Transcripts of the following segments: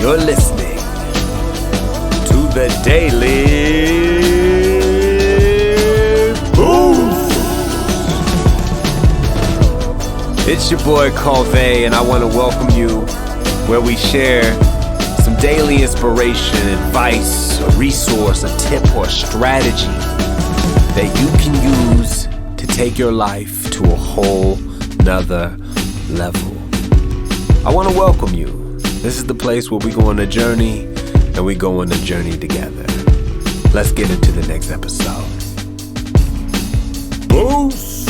You're listening to the Daily Boost. It's your boy Cauveé, and I want to welcome you where we share some daily inspiration, advice, a resource, a tip, or a strategy that you can use to take your life to a whole nother level. I want to welcome you. This is the place where we go on a journey, and we go on a journey together. Let's get into the next episode. Boost!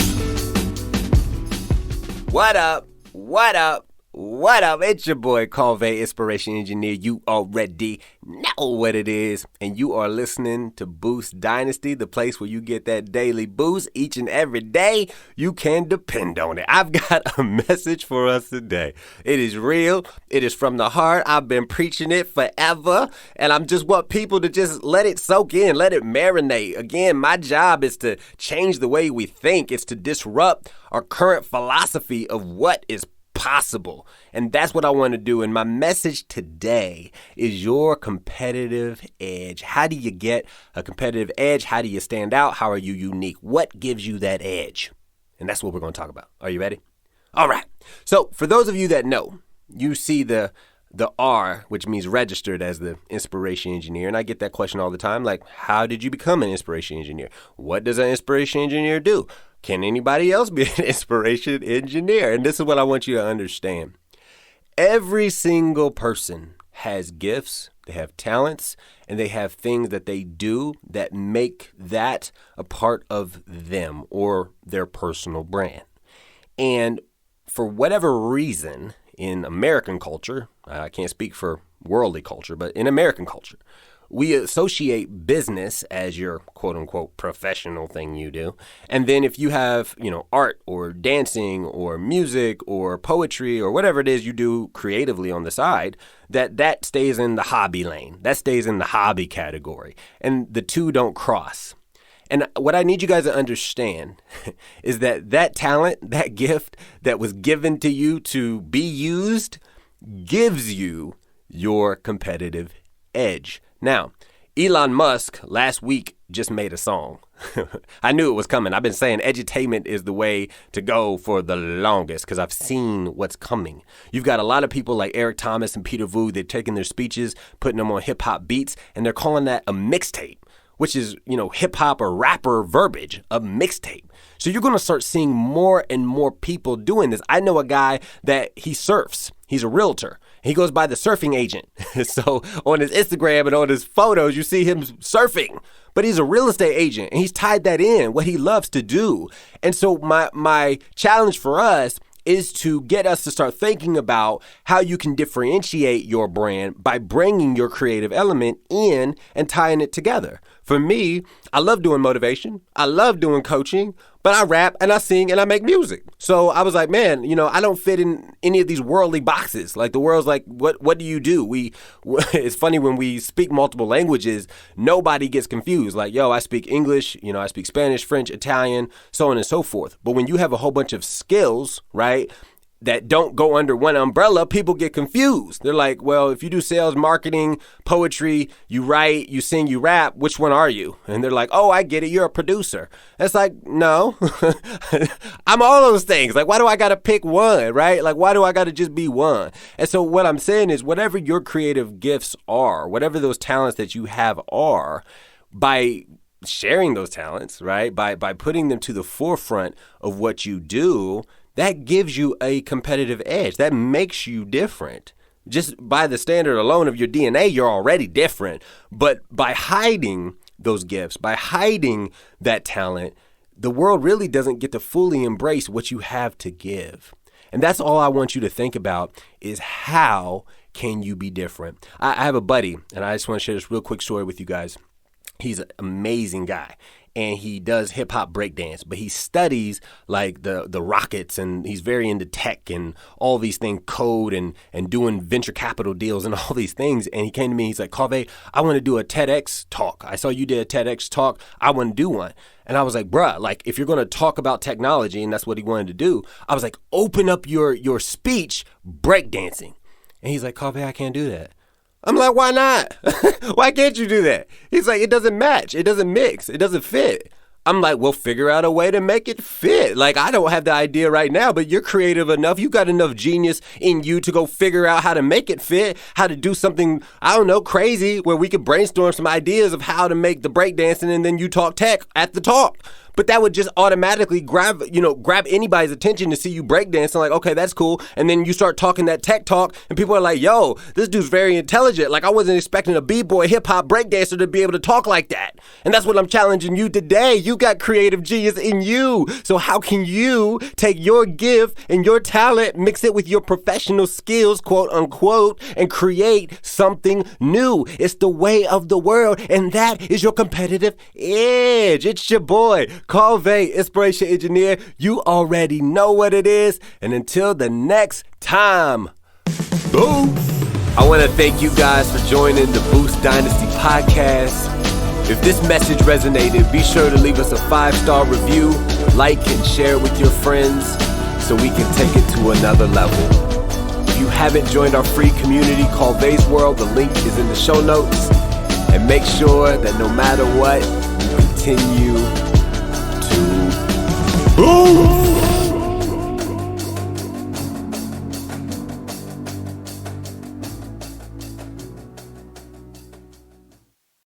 What up? What up? What up? It's your boy Cauveé, Inspiration Engineer. You already know what it is. And you are listening to Boost Dynasty, the place where you get that daily boost each and every day. You can depend on it. I've got a message for us today. It is real. It is from the heart. I've been preaching it forever. And I just want people to just let it soak in, let it marinate. Again, my job is to change the way we think. It's to disrupt our current philosophy of what is possible. And that's what I want to do. And my message today is your competitive edge. How do you get a competitive edge? How do you stand out? How are you unique? What gives you that edge? And that's what we're going to talk about. Are you ready? All right. So for those of you that know, you see the R, which means registered as the inspiration engineer. And I get that question all the time. Like, how did you become an inspiration engineer? What does an inspiration engineer do? Can anybody else be an inspiration engineer? And this is what I want you to understand. Every single person has gifts, they have talents, and they have things that they do that make that a part of them or their personal brand. And for whatever reason, in American culture, I can't speak for worldly culture, but in American culture, we associate business as your quote unquote professional thing you do. And then if you have, art or dancing or music or poetry or whatever it is you do creatively on the side, that stays in the hobby lane. That stays in the hobby category. And the two don't cross. And what I need you guys to understand is that talent, that gift that was given to you to be used gives you your competitive edge. Now, Elon Musk last week just made a song. I knew it was coming. I've been saying edutainment is the way to go for the longest because I've seen what's coming. You've got a lot of people like Eric Thomas and Peter Vu. They're taking their speeches, putting them on hip hop beats, and they're calling that a mixtape, which is, hip hop or rapper verbiage, a mixtape. So you're going to start seeing more and more people doing this. I know a guy that he surfs. He's a realtor. He goes by the surfing agent. So on his Instagram and on his photos, you see him surfing. But he's a real estate agent, and he's tied that in, what he loves to do. And so my challenge for us is to get us to start thinking about how you can differentiate your brand by bringing your creative element in and tying it together. For me, I love doing motivation. I love doing coaching, but I rap and I sing and I make music. So I was like, man, I don't fit in any of these worldly boxes. Like the world's like, what do you do? It's funny when we speak multiple languages, nobody gets confused. Like, yo, I speak English, I speak Spanish, French, Italian, so on and so forth. But when you have a whole bunch of skills, right, that don't go under one umbrella, people get confused. They're like, well, if you do sales, marketing, poetry, you write, you sing, you rap, which one are you? And they're like, oh, I get it. You're a producer. It's like, no, I'm all those things. Like, why do I got to pick one, right? Like, why do I got to just be one? And so what I'm saying is whatever your creative gifts are, whatever those talents that you have are, by sharing those talents, right? By putting them to the forefront of what you do, that gives you a competitive edge. That makes you different. Just by the standard alone of your DNA, you're already different. But by hiding those gifts, by hiding that talent, the world really doesn't get to fully embrace what you have to give. And that's all I want you to think about is how can you be different? I have a buddy, and I just want to share this real quick story with you guys. He's an amazing guy. And he does hip hop breakdance, but he studies like the rockets, and he's very into tech and all these things, code and doing venture capital deals and all these things. And he came to me, he's like, Cauveé, I want to do a TEDx talk. I saw you did a TEDx talk. I want to do one. And I was like, bruh, like if you're going to talk about technology, and that's what he wanted to do, I was like, open up your speech breakdancing. And he's like, Cauveé, I can't do that. I'm like, why not? Why can't you do that? He's like, it doesn't match. It doesn't mix. It doesn't fit. I'm like, well, figure out a way to make it fit. Like, I don't have the idea right now, but you're creative enough. You got enough genius in you to go figure out how to make it fit, how to do something, I don't know, crazy, where we could brainstorm some ideas of how to make the breakdancing, and then you talk tech at the talk. But that would just automatically grab anybody's attention to see you breakdancing. Like, okay, that's cool. And then you start talking that tech talk, and people are like, yo, this dude's very intelligent. Like, I wasn't expecting a b-boy hip-hop breakdancer to be able to talk like that. And that's what I'm challenging you today. You got creative genius in you. So how can you take your gift and your talent, mix it with your professional skills, quote unquote, and create something new? It's the way of the world, and that is your competitive edge. It's your boy, Cauveé, Inspiration Engineer. You already know what it is. And until the next time, boom! I want to thank you guys for joining the Boost Dynasty podcast. If this message resonated, be sure to leave us a 5-star review, like and share with your friends so we can take it to another level. If you haven't joined our free community, Cauveé's World, the link is in the show notes. And make sure that no matter what, you continue